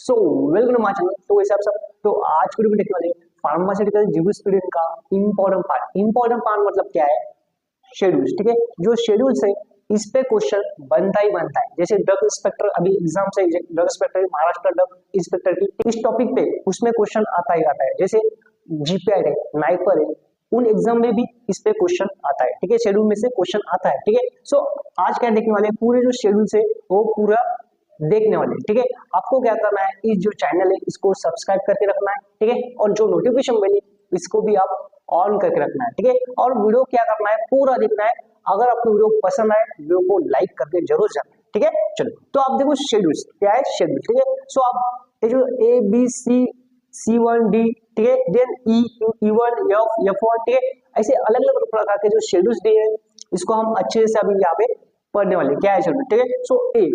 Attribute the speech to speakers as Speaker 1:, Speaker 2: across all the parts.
Speaker 1: So welcome to my channel. तो वैसे आप सब तो आज की वीडियो में देखने वाले फार्मास्यूटिकल जूरिस्प्रूडेंस का इंपॉर्टेंट पार्ट मतलब क्या है, शेड्यूल्स। ठीक है, जो शेड्यूल्स है इस पे क्वेश्चन बनता ही बनता है। जैसे ड्रग इंस्पेक्टर अभी एग्जाम से drug inspector Maharashtra drug inspector की इस टॉपिक पे उसमें क्वेश्चन आता ही आता है। जैसे जीपीआई है, नाइपर है, उन एग्जाम में भी इस पे क्वेश्चन आता है। ठीक है, शेड्यूल में से क्वेश्चन आता है। ठीक है, सो आज क्या देखने वाले पूरे जो शेड्यूल है वो पूरा देखने वाले। ठीक है, आपको क्या करना है, इस जो चैनल है इसको सब्सक्राइब करके रखना है। ठीक है, और जो नोटिफिकेशन बेल है इसको भी आप ऑन करके रखना है। ठीक है, और वीडियो क्या करना है पूरा देखना है। अगर आपको वीडियो पसंद आए वीडियो को लाइक करके जरूर जाना। ठीक है, चलो तो आप देखो शेड्यूल क्या है, शेड्यूल। ठीक है, सो आप जो A B C C1 D, ठीक है, देन E1 F1, ठीक है, ऐसे अलग अलग प्रकार के जो शेड्यूल्स दिए हैं इसको हम अच्छे से अभी यहाँ पे पढ़ने वाले। क्या है शेड्यूल? ठीक है, सो ए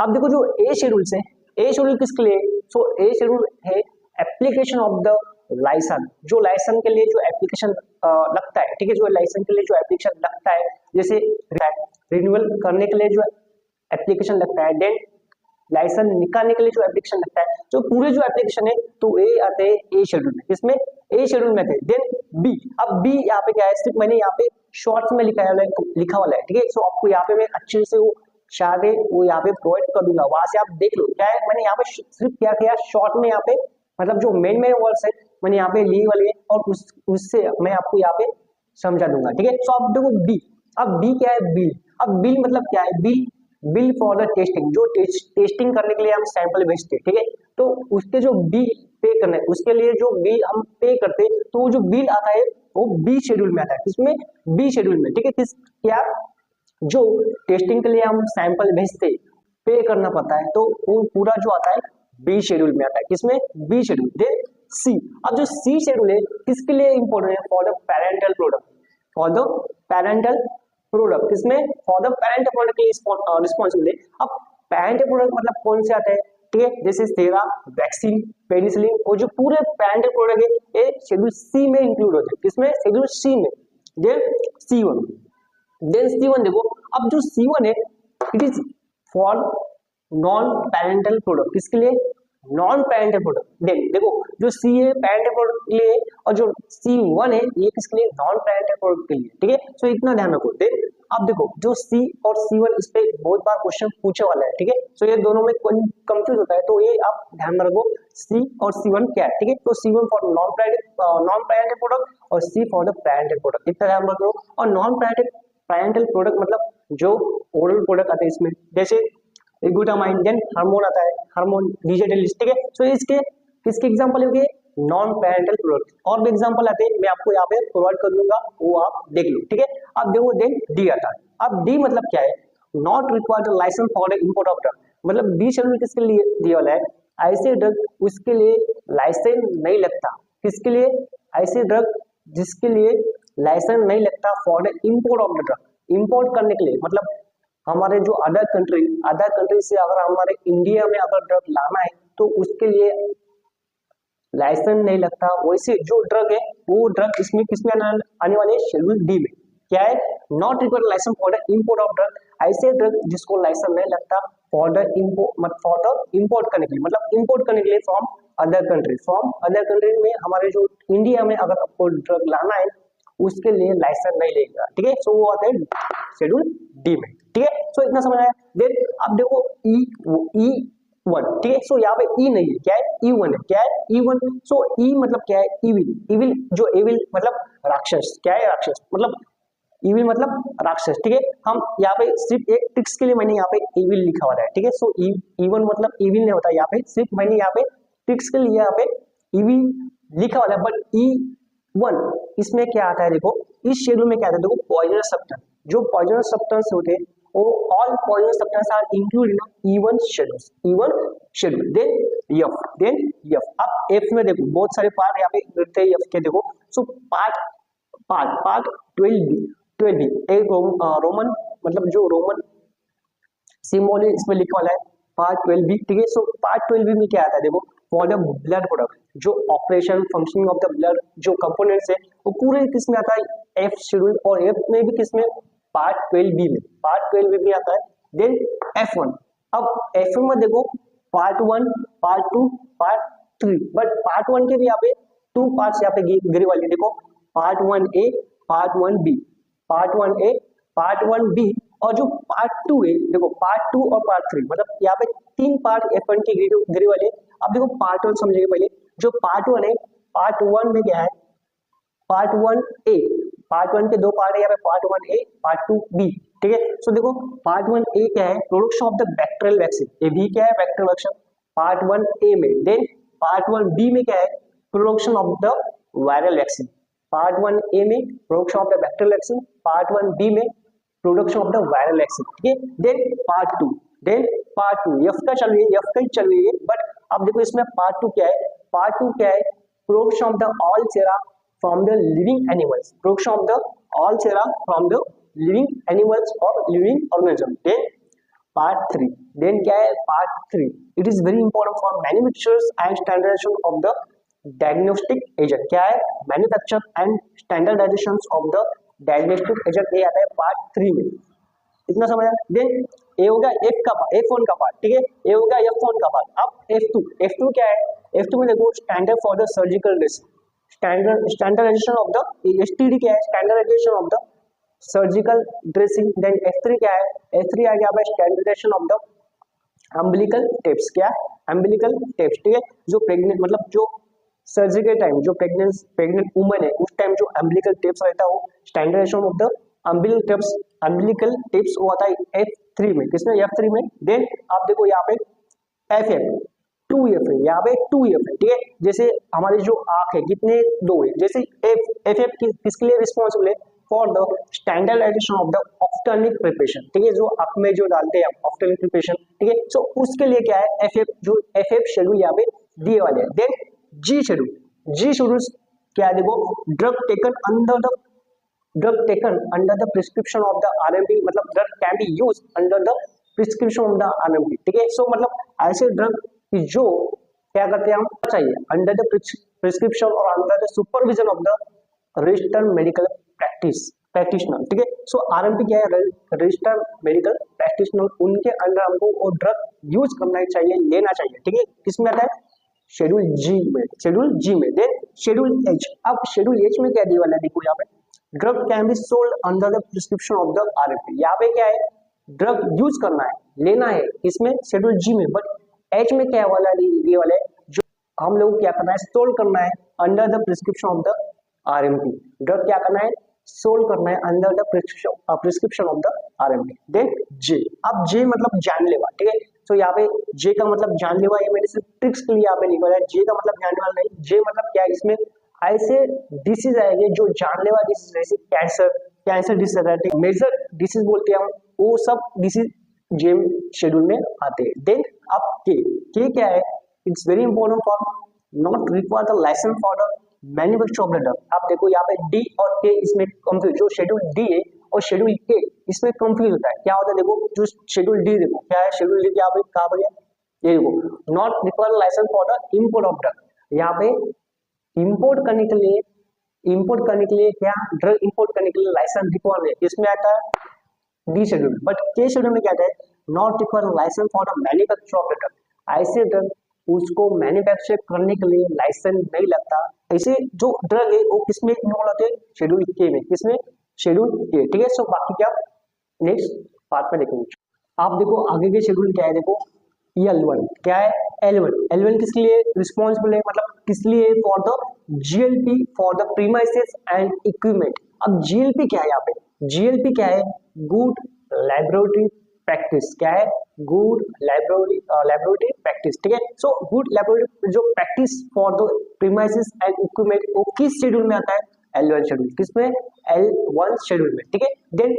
Speaker 1: आप देखो जो ए शेड्यूल्स है, ए शेड्यूल किसके लिए? सो ए शेड्यूल है एप्लीकेशन ऑफ द लाइसेंस। जो लाइसेंस के लिए जो एप्लीकेशन लगता है, ठीक है, जो लाइसेंस के लिए जो एप्लीकेशन लगता है, जैसे रिन्यूअल करने के लिए जो एप्लीकेशन लगता है, देन लाइसेंस निकालने के लिए जो एप्लीकेशन लगता है, जो पूरे जो एप्लीकेशन है तो ए आते हैं ए शेड्यूल में। इसमें ए शेड्यूल में थे। देन बी, अब बी यहाँ पे क्या है, सिर्फ मैंने यहाँ पे शॉर्ट्स में लिखा वाला है। ठीक है, सो आपको यहाँ पे मैं अच्छे से वो शायद वो यहाँ पे प्रोवाइड कर दूंगा, वहां से आप देख लो। क्या है, मैंने यहाँ पे सिर्फ क्या किया, शॉर्ट में यहाँ पे मतलब जो मेन वर्ड्स है मैंने यहाँ पे ली वाले और उससे मैं आपको यहाँ पे समझा दूंगा। ठीक है, सो आप देखो बी, अब बी क्या है, बिल। अब बिल मतलब क्या है, बिल फॉर द टेस्टिंग, जो टेस्टिंग करने के लिए हम सैंपल भेजते हैं। ठीक है, तो उसके जो बिल पे करना है, उसके लिए जो बिल हम पे करते हैं, तो वो जो बिल आता है वो बी शेड्यूल में आता है। किसमें? बी शेड्यूल में। ठीक है, किस क्या, जो टेस्टिंग के लिए हम सैंपल भेजते पे करना पड़ता है, तो वो पूरा जो आता है बी शेड्यूल में आता है। किसमें? B schedule. देन सी, अब जो सी शेड्यूल है किसके लिए इंपॉर्टेंट है? For the parental product, for the parental product. किसमें? फॉर द पेरेंटल प्रोडक्ट के लिए रिस्पॉन्सिबल है। अब पेरेंटल प्रोडक्ट मतलब कौन से आते हैं? ठीक है, जैसे सेरा, वैक्सीन, पेनिसिलिन, और जो पूरे पेरेंटल प्रोडक्ट है ये शेड्यूल सी में इंक्लूड होते हैं। किसमें? शेड्यूल सी में। देन C1, देन C1 देखो, अब जो C1 है it is for non parental product. किसके लिए? Non parental product. देन देखो जो C है पेरेंटल प्रोडक्ट के लिए और जो C1 है ये किसके लिए? नॉन पेरेंटल प्रोडक्ट के लिए। ठीक है, सो इतना ध्यान रखो। देन अब देखो जो C और C1 इस पे बहुत बार क्वेश्चन पूछे वाला है। ठीक है, सो ये दोनों में कंफ्यूज होता है, तो ये आप ध्यान में रखो C और C1 क्या है। ठीक है, तो C1 for non parental product और C for the parental product, इतना ध्यान रखो। और नॉन पेरेंटल प्रोडक्ट मतलब जो ओरल प्रोडक्ट आते हैं इसमें, जैसे ग्लूटामाइन, देन हार्मोन आता है, हार्मोन डिजिटलिस। ठीक है, सो इसके किसके एग्जांपल हो गए? Non parental product. और भी एग्जांपल आते हैं, मैं आपको यहाँ पे प्रोवाइड कर दूंगा, वो आप देख लो। ठीक है, अब देखो देन डी आता है। अब डी मतलब क्या है? Not required license for the import of drug. मतलब डी शेड्यूल किसके लिए दिया वाला है? ऐसे ड्रग उसके लिए लाइसेंस नहीं लगता। किसके लिए? ऐसे ड्रग जिसके लिए लाइसेंस नहीं लगता for the import of the drug. Import करने के लिए मतलब हमारे जो अदर कंट्री से अगर हमारे इंडिया में अगर ड्रग लाना है तो उसके लिए लाइसेंस नहीं लगता। वैसे जो ड्रग है वो ड्रग इसमें किसमें आने वाले? शेड्यूल डी में। क्या है? Not required license for the import of drug. ऐसे ड्रग जिसको लाइसेंस नहीं लगता फॉर द इंपोर्ट करने के लिए, मतलब इंपोर्ट करने के लिए फ्रॉम अदर कंट्री में हमारे जो इंडिया में अगर आपको ड्रग लाना है उसके लिए लाइसेंस नहीं लेगा। ठीक है, सो वो आते हैं शेड्यूल डी में। ठीक है, सो इतना समझ आया। देन अब देखो E1। ठीक है, सो यहाँ पे ई नहीं है, क्या है? E1 है। क्या है? E1। सो ई मतलब क्या है? इविल, जो इविल मतलब राक्षस। क्या है? राक्षस मतलब इविल मतलब राक्षस। ठीक है, हम यहाँ पे सिर्फ एक ट्रिक्स के लिए मैंने यहाँ पे इविल लिखा हुआ है। ठीक है, सो E1 मतलब इविल नहीं होता, यहाँ पे सिर्फ मैंने यहाँ पे ट्रिक्स के लिए यहाँ पे इविल लिखा हुआ है। बट E1 इसमें क्या आता है? देखो इस शेड्यूल में क्या आता है, देखो पॉइजनस सब्सटेंस, जो पॉइजनस सब्सटेंस होते हैं वो all poisonous substance are included in E1 schedule. Then F। अब F में देखो बहुत सारे पार्ट यहाँ पे मिलते हैं F के। देखो सो पार्ट 12B एक रोमन मतलब जो रोमन सिंबल है इसमें लिखा वाला है पार्ट 12B। ठीक है, सो पार्ट 12B में क्या आता है? देखो फॉर द ब्लड प्रोडक्ट, जो operation functioning of the blood जो कंपोनेंट्स है वो पूरे किस में आता है? F schedule. और F में भी किस में? पार्ट 12B में आता है। Then F1। अब F1 में देखो part 1, part 2, part 3, but part 1 के भी यहाँ पे 2 पार्ट्स यहाँ पे गिरी वाली, देखो part 1A, part 1B, part 1A, part 1B, और जो पार्ट 2 है देखो पार्ट 2 और पार्ट 3, मतलब यहाँ पे 3 पार्ट F1 की गिरी वाले। अब देखो पार्ट 1 समझिए पहले, जो पार्ट 1 है, पार्ट 1 में क्या है, पार्ट 1A, पार्ट 1 के 2 पार्ट है यहाँ पे, पार्ट 1A, पार्ट 2B, ठीक है। सो देखो पार्ट 1A क्या है, production of the bacterial vaccine, ये भी क्या है बैक्टीरियल वैक्सीन पार्ट 1A में। देन पार्ट 1B में क्या है, production of the viral vaccine, part 1A में production of the bacterial vaccine, part 1B में production of the viral vaccine, ठीक है। Then part 2, then part 2 F का चल रही है, F का ही चल रही है, बट अब देखो इसमें पार्ट 2 क्या है, पार्ट 2 क्या है, production of the all sera from the living animals, production of the all sera from the living animals or living organism. Then part 3, then क्या है part 3, it is very important for manufacturers and standardization of the diagnostic agent, क्या है manufacture and standardizations of the diagnostic agent, ये आता है part 3 में, इतना समझ आया। देन ये होगा F1 का पार्ट, ठीक है, ये होगा F1 का पार्ट। अब F2 क्या है, F2 में देखो standard for the surgical dressing, standardization of the STD क्या है, standardization of the surgical dressing. Then F3 क्या है, F3 आ गया भाई standardization of the umbilical tapes, क्या अम्बिलिकल टेप्स, ठीक है, जो प्रेग्नेंट मतलब जो सर्जिकल टाइम जो प्रेग्नेंट वुमन है उस टाइम जो अम्बिलिकल टेप्स रहता है वो standardization of the umbilical tapes वो आता है F3 में, किसमें F3 में। देन आप देखो यहाँ पे FF 2F है, यहाँ पे 2F है, ठीक है। जैसे हमारी जो आंख है कितने 2 है, जैसे FF किसके लिए रिस्पॉन्सिबल है, for the standardization of the ophthalmic preparation, ठीक है, जो आंख में जो डालते हैं ऑफ्थल्मिक प्रिपरेशन, ठीक है। सो उसके लिए क्या है FF, जो FF शेड्यूल यहाँ पे दिए वाले हैं। देन G शेड्यूल क्या है, देखो drug taken under the prescription of the RMP, मतलब drug can be use under the prescription of the RMP, ठीक है। सो मतलब ऐसे ड्रग कि जो क्या करते हैं हम चाहिए अंडर द प्रिस्क्रिप्शन और under the supervision of the registered medical practitioner, ठीक है। सो RMP क्या है, रजिस्टर्ड मेडिकल प्रैक्टिशनर, उनके अंडर हमको वो ड्रग यूज करना चाहिए, लेना चाहिए, ठीक है। किसमें आता है, शेड्यूल जी में। देन शेड्यूल H, अब शेड्यूल H में क्या दिया वाला है, देखो यहाँ पे drug can be sold under the prescription of the RMP, यहाँ पे क्या है ड्रग यूज करना है, लेना है, इसमें शेड्यूल जी में। बट H में क्या वाला ये वाला है, जो हम लोग क्या करना है, सोल्ड करना है under the prescription of the RMP, drug क्या करना है, सोल्ड करना है under the prescription of the RMP। Then J, अब J मतलब जानलेवा, ठीक है। तो यहाँ पे J का मतलब जानलेवा, ये मैंने सिर्फ ट्रिक्स के लिए यहाँ पे लिखा है, J का मतलब जानलेवा नहीं, J मतलब क्या है, इसमें ऐसे डिसीज आएंगे जो जानलेवा डिसीज, जैसे कैंसर डिसीज रहता है, मेजर डिसीज बोलते हैं हम, वो सब डिसीज J शेड्यूल में आते हैं। देन अब K क्या है, it's very important for not require the license for the manufacture of the drug. आप देखो यहाँ पे D और K इसमें कंफ्यूज, जो शेड्यूल D है और शेड्यूल K इसमें कंफ्यूज होता है, क्या होता है, देखो जो शेड्यूल D देखो क्या है, शेड्यूल D क्या कहा भैया, ये देखो not require license for the import of drug, यहाँ पे इम्पोर्ट करने के लिए क्या ड्रग इम्पोर्ट करने के लिए लाइसेंस रिक्वायर है, इसमें आता है D schedule. But K schedule में क्या आता है, not require license for the manufacture of the drug, ऐसे ड्रग उसको मैन्युफैक्चर करने के लिए लाइसेंस नहीं लगता, ऐसे जो ड्रग है वो किसमें इन्वॉल्व होते हैं, शेड्यूल K में, किसमें शेड्यूल K, ठीक है। सो बाकी क्या नेक्स्ट पार्ट में देखेंगे। आप देखो आगे के शेड्यूल क्या है, देखो L1 क्या है, L1 किसके लिए रिस्पॉन्सिबल है, मतलब किस लिए, for the GLP for the premises and equipment. अब GLP क्या है, यहाँ पे GLP क्या है, गुड लैबोरेटरी प्रैक्टिस, क्या है, गुड लैबोरेटरी प्रैक्टिस, ठीक है। सो गुड लैबोरेटरी जो practice for the premises and equipment, वो किस शेड्यूल में आता है, L1 शेड्यूल, किसमें, L1 शेड्यूल में, ठीक है। देन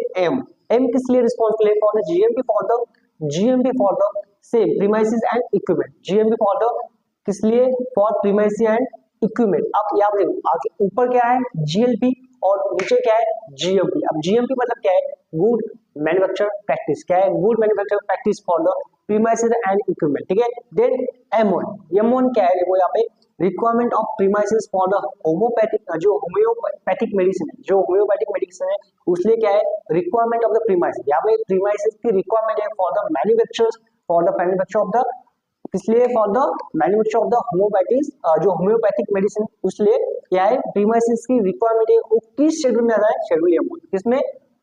Speaker 1: M किस लिए रिस्पॉन्सिबल है, for the GMP for the same premises and equipment, GMP for the किस लिए, फॉर प्रीमाइसेस एंड इक्विपमेंट। अब यहाँ पे आगे ऊपर क्या है GLP और नीचे क्या है GMP। अब GMP मतलब क्या है, गुड मैन्युफैक्चर प्रैक्टिस, क्या है, good manufacture practice for the premises and equipment, ठीक है। देन M1 क्या है, देखो यहाँ पे requirement of premises for the homeopathic, जो होम्योपैथिक मेडिसिन है उसलिए क्या है, रिक्वायरमेंट ऑफ द प्रीमाइसेस, यहाँ पे प्रीमाइसेस की रिक्वायरमेंट है for the manufacture of the इसलिए for the manufacture of the homeopathic, जो होम्योपैथिक मेडिसिन उसलिए क्या है प्रीमाइसिस की रिक्वायरमेंट है वो किस शेड्यूल में आता है, शेड्यूल M1, किसमें,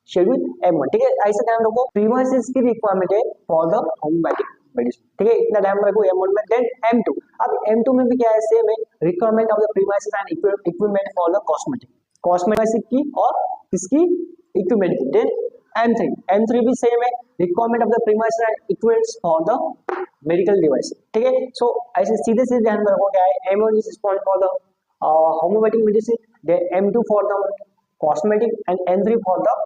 Speaker 1: शेड्यूल M1, ठीक है। ऐसे ध्यान रखो प्रीमाइसिस की रिक्वायरमेंट है फॉर द होम्योपैथिक मेडिसिन, ठीक है, इतना ध्यान रखो M1 में। देन M2, अब M2 में भी क्या है, सेम है, requirement of the premises and equipment for the cosmetic की और किसकी, इक्विपमेंट की। देन M3 भी सेम है, requirement of the premises and equipments for the medical device, ठीक है। सो ऐसे सीधे सीधे ध्यान में रखो क्या है, M1 इज response for the homeopathic medicine, then M2 for the cosmetic and M3 for the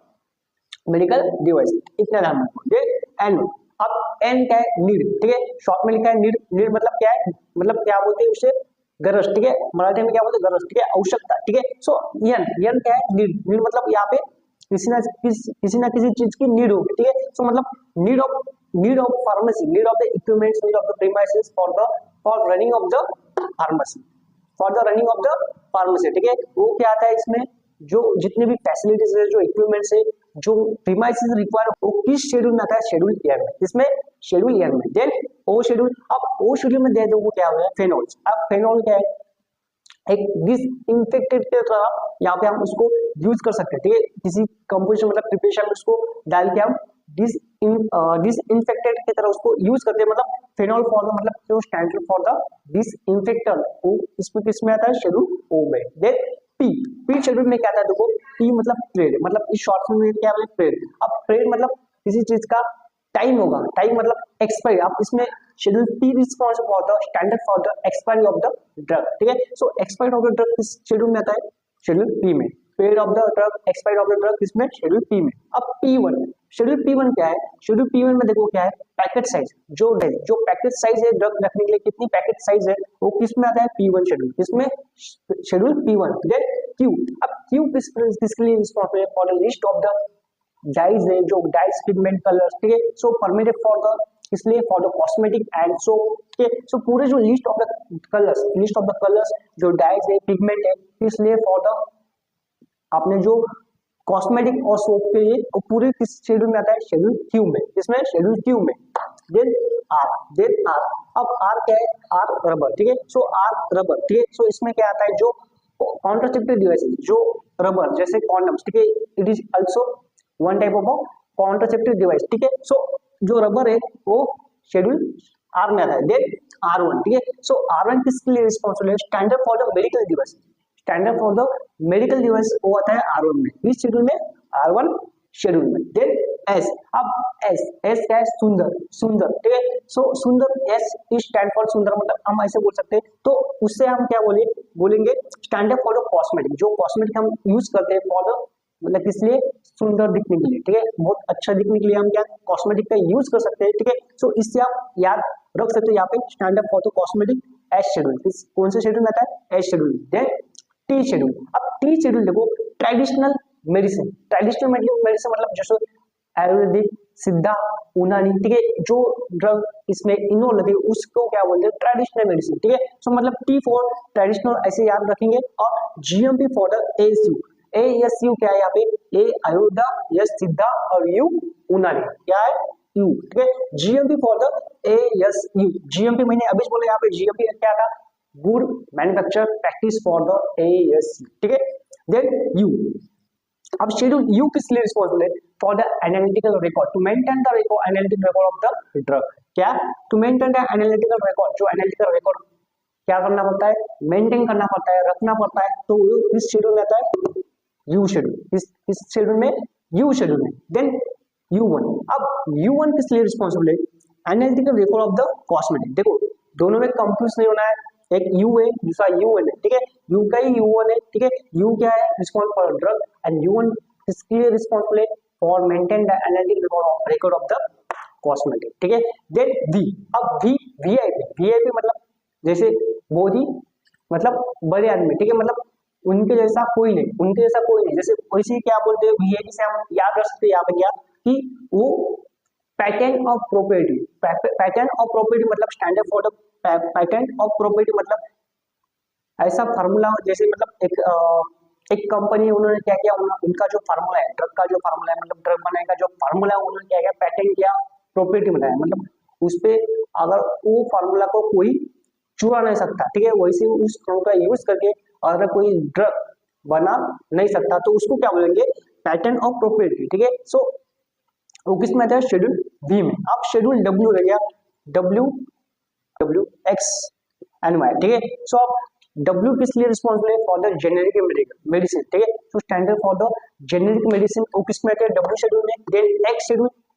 Speaker 1: medical device, इतना ध्यान रखो। देन N, अब N क्या है, नीड, ठीक है, शॉर्ट में लिखा है नीड। नीड मतलब क्या है, मतलब क्या बोलते हैं उसे, गरज, ठीक है, मराठी में क्या बोलते हैं, गरज, ठीक है, आवश्यकता, ठीक है। सो N क्या है, नीड। नीड मतलब यहाँ पे किसी ना किसी चीज की नीड होगी, ठीक है। सो मतलब need of pharmacy, need of the equipments, need of the premises for running of the pharmacy, for the running of the pharmacy, ठीक है। वो क्या आता है इसमें, जो जितने भी फैसिलिटीज है, जो इक्विपमेंट्स है, जो प्रीमाइसेस रिक्वायर, वो किस शेड्यूल में आता है, शेड्यूल ईयर में, इसमें शेड्यूल ईयर में। देन ओ शेड्यूल, अब ओ शेड्यूल में दे दो वो क्या हो गया, फेनॉल्स। अब फेनॉल क्या है, एक डिसइंफेक्टेड की तरह यहाँ पे हम उसको यूज कर सकते हैं, ठीक है, किसी कंपोजिशन मतलब प्रिपरेशन में उसको डाल के हम डिसइंफेक्टेड की तरह उसको यूज करते हैं। मतलब फेनॉल फॉर द मतलब जो स्टैंडर्ड फॉर द डिसइंफेक्टेंट, वो इसमें किसमें आता है, शेड्यूल ओ में। देन पी शेड्यूल में क्या आता है, देखो पी मतलब पीरियड, मतलब इस शॉर्ट में क्या है, पीरियड। अब पीरियड मतलब किसी चीज का टाइम होगा, टाइम मतलब एक्सपायरी। आप इसमें schedule P responsible for the standard for the expiry of the drug, ठीक है। सो एक्सपायरी ऑफ द ड्रग किस शेड्यूल में आता है, शेड्यूल पी में। Period of the drug, expiry of the drug किसमें, शेड्यूल पी में। अब P1, शेड्यूल P1 क्या है, शेड्यूल P1 में देखो क्या है, पैकेट साइज, जो पैकेट साइज है ड्रग रखने के लिए कितनी पैकेट साइज है, वो किसमें आता है, P1 शेड्यूल, किसमें, शेड्यूल P1। देन Q, अब Q किसके लिए रिस्पॉन्सिबल है, for the list of the dyes है, जो डाइज पिगमेंट कलर्स, ठीक है। सो परमिटेड फॉर द, इसलिए for the cosmetic and so, ठीक है। सो पूरे जो लिस्ट ऑफ द कलर्स, जो डाइज है, पिगमेंट है, इसलिए फॉर द आपने जो कॉस्मेटिक और सोप के लिए, वो पूरे किस शेड्यूल में आता है, शेड्यूल क्यू में, इसमें शेड्यूल क्यू में। देन आर, अब आर क्या है, आर रबर, ठीक है। सो आर रबर, ठीक है। सो इसमें क्या आता है, जो कॉन्ट्रासेप्टिव डिवाइसेस, जो रबर जैसे कॉन्डम्स, ठीक है, it is also one type of contraceptive device, ठीक है। सो जो रबर है वो शेड्यूल आर में आता है। देन R1, ठीक है। सो R1 किसके लिए रिस्पॉन्सिबल है, standard for the medical device, standard for the medical device वो आता है R1 में, इस शेड्यूल में, R1 शेड्यूल में। देन S, अब S क्या है, सुंदर, ठीक है। सो सुंदर, S इज स्टैंड फॉर सुंदर, मतलब हम ऐसे बोल सकते हैं। तो उससे हम क्या बोलेंगे स्टैंडर्ड फॉर द कॉस्मेटिक, जो कॉस्मेटिक हम यूज करते हैं फॉर द मतलब किस लिए, सुंदर दिखने के लिए, ठीक है, बहुत अच्छा दिखने के लिए हम क्या कॉस्मेटिक का यूज कर सकते हैं, ठीक है। सो इससे आप याद रख सकते हैं यहाँ पे standard for the cosmetic S schedule, कौन से शेड्यूल में आता है, S schedule. Then T schedule, अब टी शेड्यूल देखो, ट्रेडिशनल मेडिसिन मतलब जैसे आयुर्वेदिक, सिद्धा, यूनानी, ठीक है, जो ड्रग इसमें इन्वॉल्व लगे उसको क्या बोलते हैं, ट्रेडिशनल मेडिसिन, ठीक है। सो मतलब टी फॉर ट्रेडिशनल ऐसे याद रखेंगे, और GMP फॉर द ASU क्या है यहाँ पे, A आयुर्वेदा, S सिद्धा और U यूनानी, क्या है U, ठीक है। GMP for the ASU, GMP मैंने अभी बोला, यहाँ पे GMP क्या था, good manufacture practice for the ASU, ठीक है। देन U, अब शेड्यूल U किस लिए रिस्पॉन्सिबल है, for the analytical record, to maintain the analytical record of the drug, क्या, to maintain the analytical record, जो एनालिटिकल रिकॉर्ड क्या करना पड़ता है, मेंटेन करना पड़ता है, रखना पड़ता है। तो किस शेड्यूल में आता है, U शेड्यूल, इस शेड्यूल में, U शेड्यूल में। देन U1, अब U1 किस लिए रिस्पॉन्सिबल है, analytical record of the cosmetic. देखो दोनों में कंफ्यूज नहीं होना है, एक U है दूसरा UN है, ठीक है, U का ही U1 है, ठीक है। U क्या है, responsible for drug, and U1 किसके लिए रिस्पॉन्सिबल है, for maintain the analytical record of the cosmetic, ठीक है। देन V, अब VIP मतलब जैसे बोधी मतलब बड़े आदमी, ठीक है, मतलब उनके जैसा कोई नहीं, जैसे वैसे क्या बोलते हैं VIP से हम याद रख सकते हैं यहाँ पे क्या, कि वो पैटर्न ऑफ प्रॉपर्टी मतलब standard for the pattern of property, मतलब ऐसा फार्मूला, जैसे मतलब एक कंपनी उन्होंने क्या किया, उनका जो फार्मूला है, ड्रग का जो फार्मूला है, मतलब ड्रग बनाने का जो फार्मूला है, उन्होंने क्या किया, पैटर्न किया, प्रॉपर्टी बनाया, मतलब उस पे अगर वो फार्मूला को कोई चुरा नहीं सकता, ठीक है, वैसे उस फार्मूला का यूज करके अगर कोई ड्रग बना नहीं सकता तो उसको क्या बोलेंगे, पैटर्न ऑफ प्रोप्राइटरी, ठीक है। सो वो किस में आता है, शेड्यूल बी में। अब शेड्यूल डब्ल्यू रह गया, W W X and Y, ठीक है। सो अब डब्ल्यू किस लिए रिस्पॉन्सिबल है, फॉर द जेनेरिक मेडिसिन, ठीक है। तो standard for the generic medicine वो किस में आता है, डब्ल्यू शेड्यूल में। देन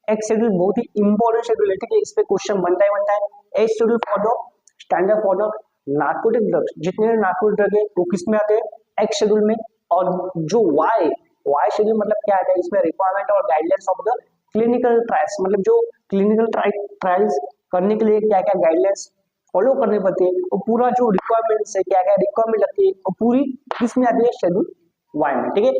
Speaker 1: एक्स शेड्यूल बहुत ही इंपॉर्टेंट शेड्यूल है, ठीक है, इस पे क्वेश्चन बनता है। X schedule for the standard for the narcotic drugs, जितने नार्कोटिक ड्रग है वो किस में आते हैं, एक्स शेड्यूल में। और जो वाई शेड्यूल मतलब क्या आता है, इसमें रिक्वायरमेंट और guidelines of the clinical trials, मतलब जो क्लिनिकल ट्रायल्स करने के लिए क्या क्या गाइडलाइंस फॉलो करने पड़ते हैं, वो पूरा जो रिक्वायरमेंट है, क्या क्या रिक्वायरमेंट लगती है, वो पूरी किसमें आती है, शेड्यूल वाई में, ठीक है।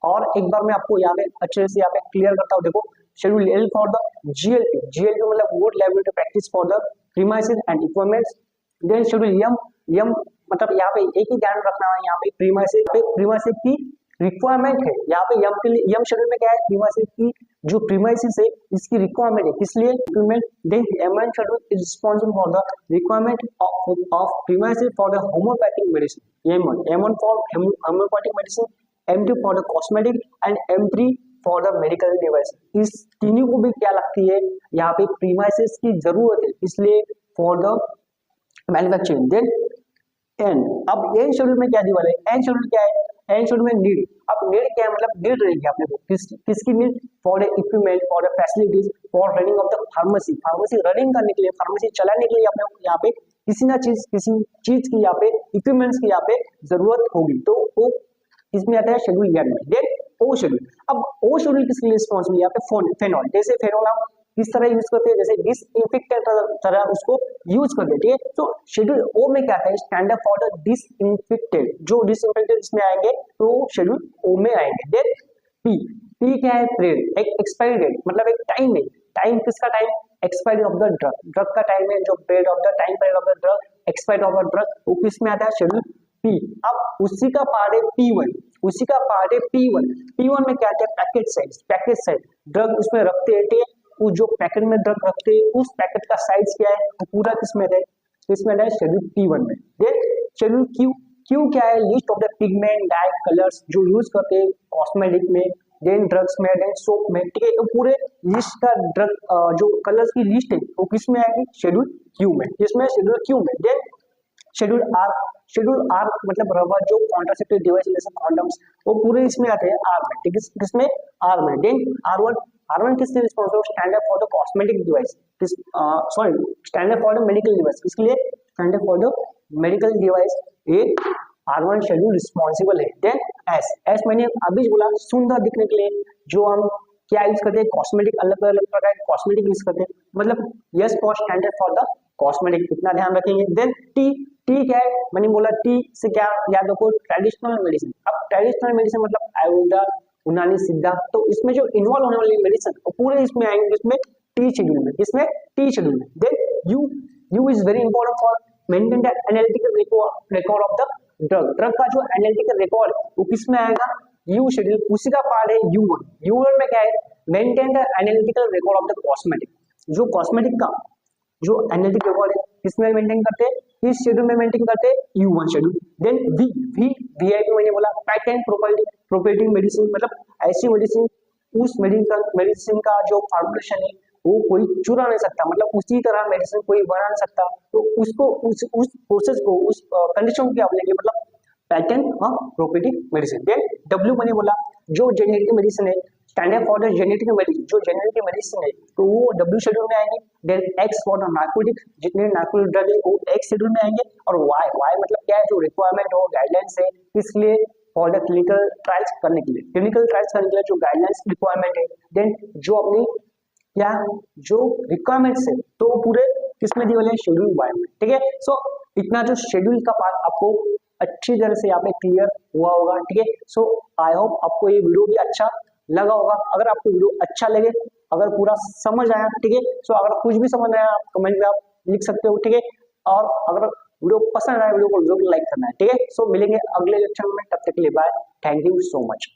Speaker 1: और एक बार मैं आपको यहाँ पे अच्छे से यहाँ पे क्लियर करता हूँ, देखो schedule L for the GLP मतलब good laboratory practice for the premises and equipments. Then schedule M मतलब यहाँ पे एक ही ध्यान रखना है, यहाँ पे प्रीमाइसेस की रिक्वायरमेंट है, यहाँ पे यम के लिए यम शेड्यूल में क्या है, प्रीमाइसेस की जो प्रीमाइसेस है इसकी रिक्वायरमेंट है, इसलिए equipment. Then M schedule is responsible for the requirement of premises for the homeopathic medicine, M one for homeopathic medicine, M2 for the cosmetic and M3 for the medical device. इस तीनों को भी क्या लगती है, यहाँ पे प्रीमाइसेस की जरूरत है, इसलिए for the manufacturing. Then N, अब एन शेड्यूल में क्या दिया है, एन शेड्यूल क्या है, एन शेड्यूल में नीड। अब नीड क्या है, मतलब नीड रहेगी अपने को किसकी need, for the equipment, for the facilities, for running of the pharmacy running करने के लिए, फार्मेसी चलाने के लिए अपने यहाँ पे किसी चीज की यहाँ पे इक्विपमेंट्स की यहाँ पे जरूरत होगी, तो वो इसमें आता है शेड्यूल एन में। देन ओ शेड्यूल, अब ओ शेड्यूल किसके लिए रिस्पॉन्सिबल है, यहाँ पे फेनॉल, जैसे फेनॉल हम किस तरह यूज करते हैं, जैसे डिसइंफेक्टेंट तरह उसको यूज करते हैं, ठीक है। तो शेड्यूल ओ में क्या आता है, स्टैंडर्ड फॉर द डिसइंफेक्टेंट, जो डिसइंफेक्टेंट इसमें आएंगे तो शेड्यूल ओ में आएंगे। देन पी क्या है, पीरियड, एक एक्सपायरी डेट, मतलब एक टाइम है, टाइम किसका time, expiry of the drug का टाइम है, जो period of the time period of the drug, expiry of the drug, वो किस में आता है, शेड्यूल पी। अब उसी का पार्ट है P1, उसी का पार्ट है P1 में क्या आता है, पैकेट साइज ड्रग उसमें रखते हैं, ठीक है, वो जो पैकेट में ड्रग रखते हैं उस पैकेट का साइज क्या है, वो पूरा किसमें है, किसमें है, शेड्यूल P1 में। देन शेड्यूल क्यू क्या है, list of the pigment dye colours जो यूज करते हैं कॉस्मेटिक में, देन ड्रग्स में, देन सोप में, ठीक है, तो पूरे लिस्ट का ड्रग जो कलर्स की लिस्ट है वो किसमें आएगी, शेड्यूल क्यू में, किसमें, शेड्यूल क्यू में। देन शेड्यूल आर मतलब रबर जो कॉन्ट्रासेप्टिव डिवाइस जैसे कॉन्डम्स, वो पूरे इसमें आते हैं आर में, ठीक है, किसमें, आर में। देन R1 किसके responsible, standard for the cosmetic device, standard for the medical device, इसके लिए standard for the medical device, ये R1 शेड्यूल रिस्पॉन्सिबल है। देन एस मैंने अभी बोला सुंदर दिखने के लिए जो हम क्या यूज करते हैं, कॉस्मेटिक, अलग अलग प्रकार के कॉस्मेटिक यूज करते हैं, मतलब yes for standard for the cosmetic, इतना ध्यान रखेंगे। देन टी क्या है, मैंने बोला टी से क्या याद रखो, ट्रेडिशनल मेडिसिन। अब ट्रेडिशनल मेडिसिन मतलब आयुर्वेदा, यूनानी, सिद्धा, तो इसमें जो इन्वॉल्व होने वाली मेडिसिन वो पूरे इसमें आएंगे, इसमें टी शेड्यूल में, इसमें टी शेड्यूल में। Then U is very important for maintain the analytical record of the drug का जो एनालिटिकल रिकॉर्ड वो किसमें आएगा, यू शेड्यूल, उसी का पार्ट है U1 में क्या है, maintain the analytical record of the cosmetic, जो कॉस्मेटिक का जो एनालिटिक रिकॉर्ड है किसमें मेंटेन करते हैं, इस शेड्यूल में मेंटेन करते हैं, U1 शेड्यूल। देन VIP मैंने बोला पैटेंट प्रॉपर्टी मेडिसिन, मतलब ऐसी मेडिसिन, उस मेडिसिन का जो फॉर्मुलेशन है वो कोई चुरा नहीं सकता, मतलब उसी तरह मेडिसिन कोई बना नहीं सकता, तो उसको उस प्रोसेस को उस कंडीशन को क्या बोलेंगे, मतलब patent of property medicine. Then W मैंने बोला जो जेनेरिक मेडिसिन है, standard for the generic medicine, जो जेनेरिक मेडिसिन है तो वो W शेड्यूल में आएंगे। Then X for the narcotic, जितने नार्कोटिक ड्रग है वो X शेड्यूल में आएंगे। और Y मतलब क्या है, जो रिक्वायरमेंट हो, गाइडलाइंस है, इसलिए फॉर द क्लिनिकल ट्रायल्स करने के लिए जो गाइडलाइंस रिक्वायरमेंट है, देन जो अपनी क्या जो रिक्वायरमेंट्स है तो पूरे किसमें दिए वाले, शेड्यूल Y में, ठीक है। सो इतना जो शेड्यूल का पार्ट आपको अच्छी तरह से यहाँ पे क्लियर हुआ होगा, ठीक है। सो आई होप आपको ये वीडियो भी अच्छा लगा होगा। अगर आपको वीडियो अच्छा लगे, अगर पूरा समझ आया, ठीक है, सो अगर कुछ भी समझ आया आप कमेंट में आप लिख सकते हो, ठीक है। और अगर वीडियो पसंद आया वीडियो को जरूर लाइक करना है, ठीक है। सो मिलेंगे अगले लेक्चर में, तब तक के लिए bye, thank you so much.